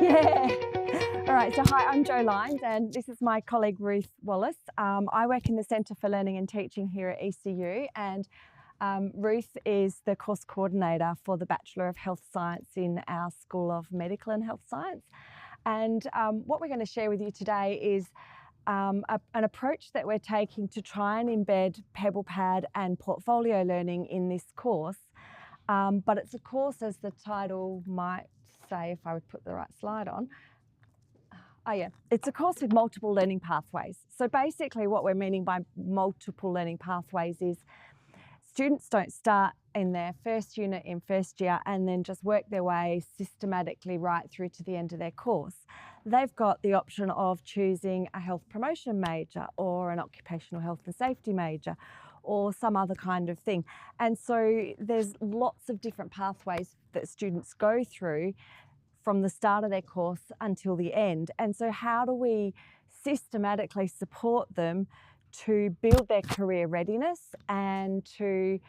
Yeah. All right, so hi, I'm Jo Lines and this is my colleague Ruth Wallace. I work in the Centre for Learning and Teaching here at ECU, and Ruth is the course coordinator for the Bachelor of Health Science in our School of Medical and Health Science. And what we're going to share with you today is an approach that we're taking to try and embed PebblePad and portfolio learning in this course. But it's a course, as the title might say, if I would put the right slide on. Oh yeah, it's a course with multiple learning pathways. So basically what we're meaning by multiple learning pathways is students don't start in their first unit in first year and then just work their way systematically right through to the end of their course. They've got the option of choosing a health promotion major or an occupational health and safety major or some other kind of thing. And so there's lots of different pathways that students go through from the start of their course until the end. And so how do we systematically support them to build their career readiness and to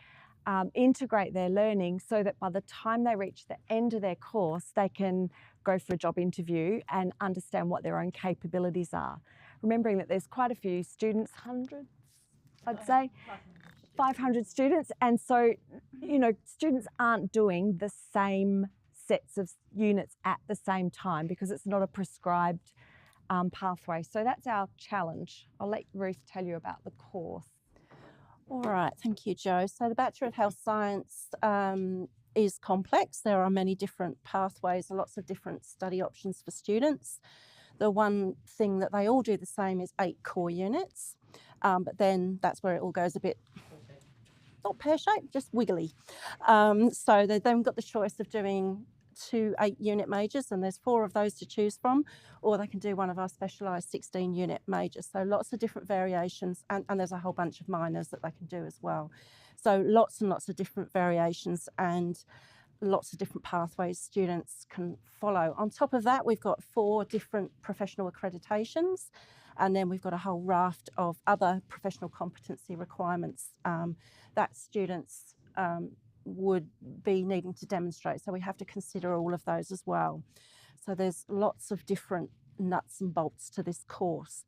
integrate their learning so that by the time they reach the end of their course, they can go for a job interview and understand what their own capabilities are. Remembering that there's quite a few students, hundreds, I'd say, 500 students. And so, you know, students aren't doing the same sets of units at the same time because it's not a prescribed pathway. So that's our challenge. I'll let Ruth tell you about the course. All right, thank you, Jo. So the Bachelor of Health Science is complex. There are many different pathways and lots of different study options for students. The one thing that they all do the same is 8 core units, but then that's where it all goes a bit, not pear-shaped, just wiggly. So they've then got the choice of doing 2 8-unit majors, and there's 4 of those to choose from, or they can do one of our specialised 16-unit majors. So lots of different variations, and there's a whole bunch of minors that they can do as well. So lots and lots of different variations and lots of different pathways students can follow. On top of that, we've got 4 different professional accreditations, and then we've got a whole raft of other professional competency requirements that students would be needing to demonstrate. So we have to consider all of those as well. So there's lots of different nuts and bolts to this course.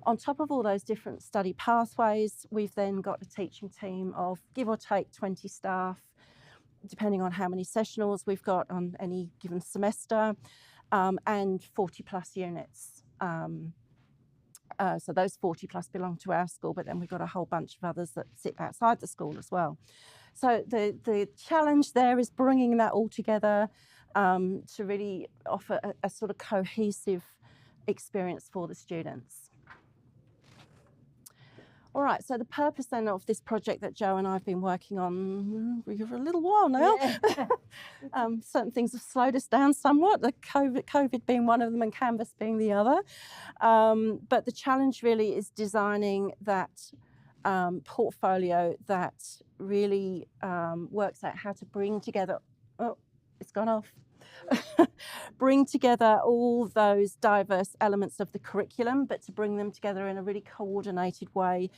On top of all those different study pathways, we've then got a teaching team of give or take 20 staff, depending on how many sessionals we've got on any given semester, and 40 plus units. So those 40 plus belong to our school, but then we've got a whole bunch of others that sit outside the school as well. So the challenge there is bringing that all together to really offer a sort of cohesive experience for the students. All right, so the purpose then of this project that Jo and I have been working on for a little while now, yeah. Certain things have slowed us down somewhat, the COVID being one of them and Canvas being the other. But the challenge really is designing that portfolio that really works out how to bring together, oh, it's gone off, bring together all those diverse elements of the curriculum, but to bring them together in a really coordinated way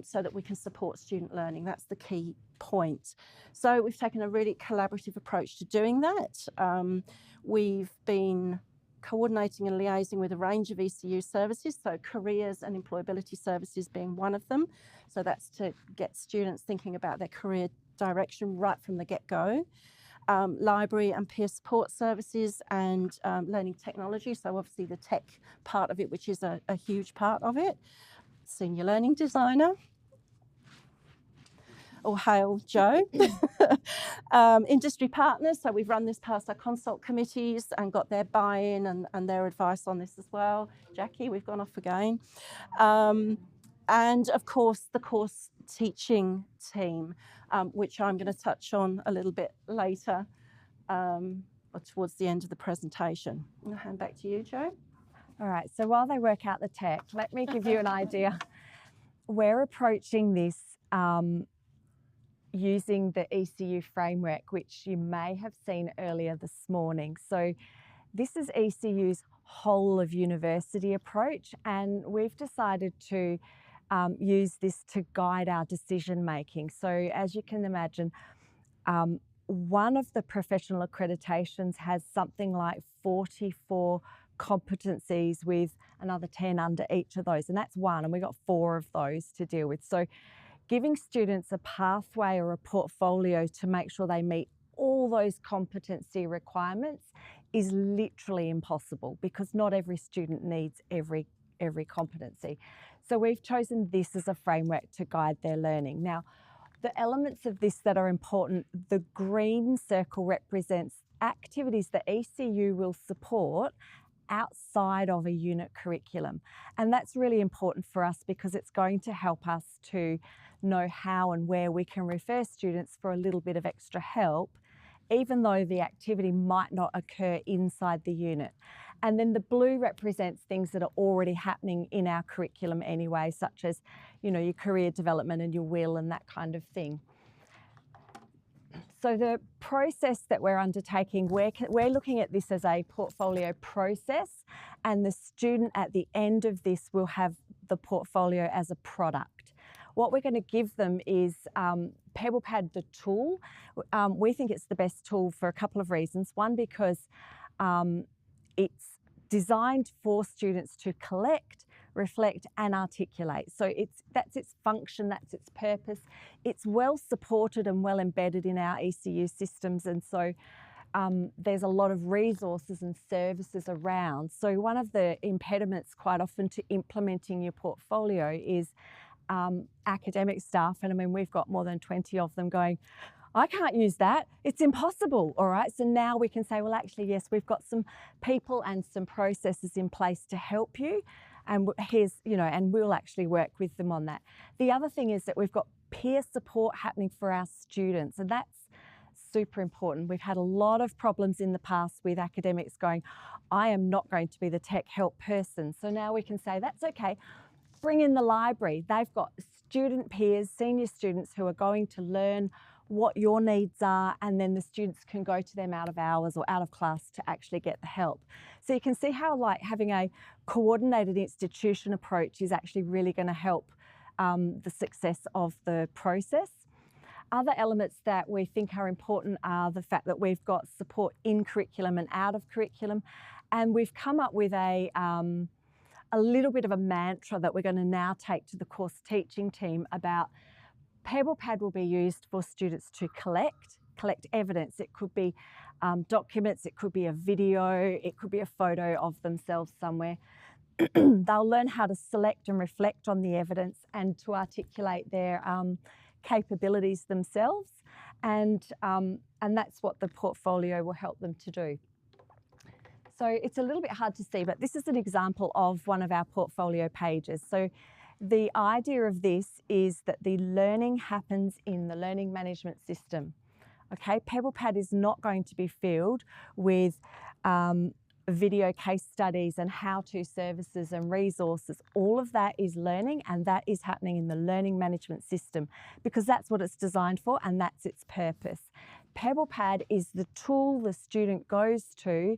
so that we can support student learning. That's the key point. So we've taken a really collaborative approach to doing that. We've been coordinating and liaising with a range of ECU services, so careers and employability services being one of them. So that's to get students thinking about their career direction right from the get-go. Library and peer support services and learning technology, so obviously the tech part of it, which is a huge part of it. Senior learning designer. All hail Jo. Industry partners, so we've run this past our consult committees and got their buy-in and their advice on this as well. Jackie, we've gone off again. And of course, the course teaching team, which I'm going to touch on a little bit later or towards the end of the presentation. I'm going to hand back to you, Jo. All right, so while they work out the tech, let me give you an idea. We're approaching this using the ECU framework, which you may have seen earlier this morning. So this is ECU's whole of university approach, and we've decided to use this to guide our decision making. So as you can imagine, one of the professional accreditations has something like 44 competencies with another 10 under each of those, and that's one, and we got 4 of those to deal with. So giving students a pathway or a portfolio to make sure they meet all those competency requirements is literally impossible, because not every student needs every competency. So we've chosen this as a framework to guide their learning. Now, the elements of this that are important, the green circle represents activities that ECU will support outside of a unit curriculum. And that's really important for us, because it's going to help us to know how and where we can refer students for a little bit of extra help, even though the activity might not occur inside the unit. And then the blue represents things that are already happening in our curriculum anyway, such as, you know, your career development and your will and that kind of thing. So the process that we're undertaking, we're looking at this as a portfolio process, and the student at the end of this will have the portfolio as a product. What we're going to give them is PebblePad, the tool. We think it's the best tool for a couple of reasons. One, because it's designed for students to collect, reflect and articulate. So that's its function, that's its purpose. It's well supported and well embedded in our ECU systems, and so there's a lot of resources and services around. So one of the impediments quite often to implementing your portfolio is academic staff, and I mean, we've got more than 20 of them going, I can't use that, it's impossible. All right, so now we can say, well, actually, yes, we've got some people and some processes in place to help you, and here's, you know, and we'll actually work with them on that. The other thing is that we've got peer support happening for our students, and that's super important. We've had a lot of problems in the past with academics going, I am not going to be the tech help person. So now we can say, that's okay, bring in the library. They've got student peers, senior students who are going to learn what your needs are, and then the students can go to them out of hours or out of class to actually get the help. So you can see how, like, having a coordinated institution approach is actually really going to help the success of the process. Other elements that we think are important are the fact that we've got support in curriculum and out of curriculum, and we've come up with a little bit of a mantra that we're going to now take to the course teaching team about PebblePad will be used for students to collect evidence. It could be documents, it could be a video, it could be a photo of themselves somewhere. They'll learn how to select and reflect on the evidence and to articulate their capabilities themselves, and that's what the portfolio will help them to do. So it's a little bit hard to see, but this is an example of one of our portfolio pages. So the idea of this is that the learning happens in the learning management system. Okay, PebblePad is not going to be filled with video case studies and how-to services and resources. All of that is learning, and that is happening in the learning management system, because that's what it's designed for and that's its purpose. PebblePad is the tool the student goes to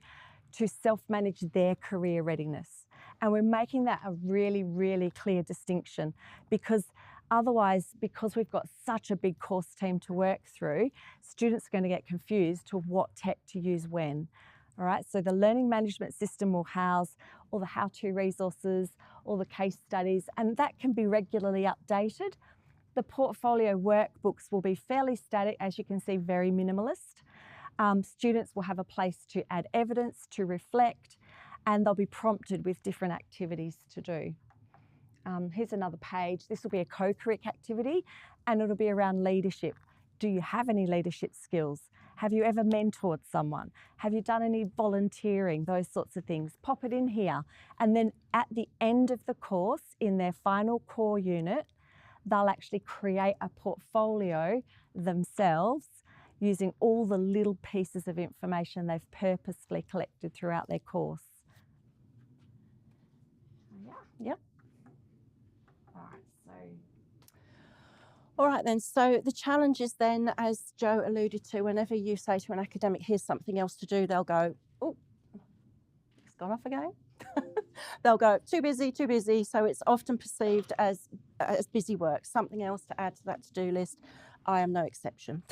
self-manage their career readiness. And we're making that a really, really clear distinction, because otherwise, because we've got such a big course team to work through, students are going to get confused to what tech to use when. All right, so the learning management system will house all the how-to resources, all the case studies, and that can be regularly updated. The portfolio workbooks will be fairly static, as you can see, very minimalist. Students will have a place to add evidence, to reflect, and they'll be prompted with different activities to do. Here's another page. This will be a co-curric activity, and it'll be around leadership. Do you have any leadership skills? Have you ever mentored someone? Have you done any volunteering? Those sorts of things. Pop it in here. And then at the end of the course, in their final core unit, they'll actually create a portfolio themselves using all the little pieces of information they've purposefully collected throughout their course. Yep. All right then, so the challenge is then, as Jo alluded to, whenever you say to an academic, here's something else to do, they'll go, oh, it's gone off again. They'll go, too busy, too busy. So it's often perceived as busy work, something else to add to that to-do list. I am no exception.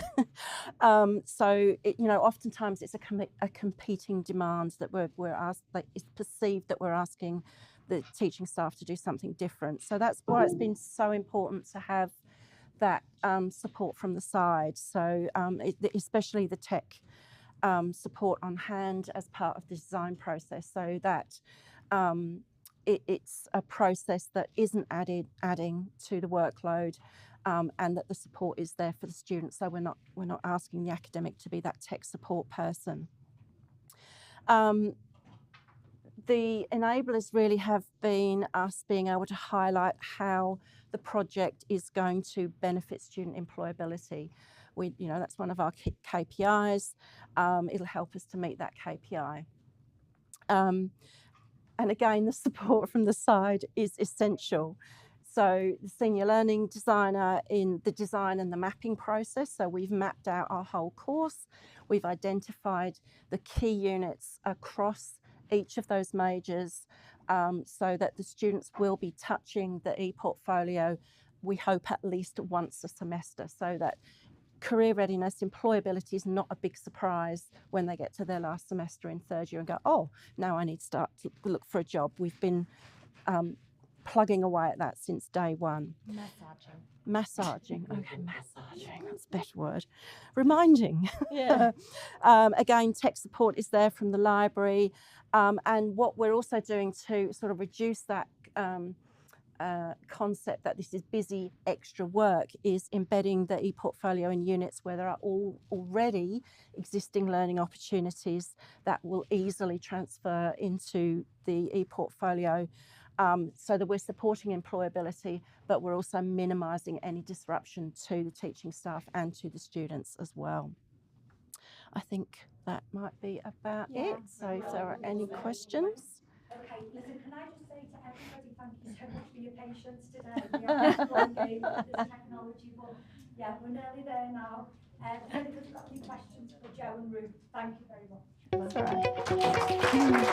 So, oftentimes it's a competing demand that we're asked, like it's perceived that we're asking the teaching staff to do something different. So that's why it's been so important to have that support from the side. So especially the tech support on hand as part of the design process, so that it's a process that isn't adding to the workload, and that the support is there for the students. So we're not asking the academic to be that tech support person. The enablers really have been us being able to highlight how the project is going to benefit student employability. That's one of our KPIs. It'll help us to meet that KPI. And again, the support from the side is essential. So the senior learning designer in the design and the mapping process. So we've mapped out our whole course. We've identified the key units across each of those majors, so that the students will be touching the e-portfolio, we hope at least once a semester, so that career readiness, employability is not a big surprise when they get to their last semester in third year and go, oh, now I need to start to look for a job. We've been plugging away at that since day one. Massaging. Okay, massaging. That's a better word. Reminding. Yeah. Again, tech support is there from the library. And what we're also doing to sort of reduce that concept that this is busy extra work is embedding the e-portfolio in units where there are already existing learning opportunities that will easily transfer into the e-portfolio. So that we're supporting employability, but we're also minimising any disruption to the teaching staff and to the students as well. I think that might be about it. So if there are any questions. Okay, listen, can I just say to everybody, thank you so much for your patience today. We are playing games with this technology, but yeah, we're nearly there now. If anybody's got any questions for Jo and Ruth, thank you very much. That's all right.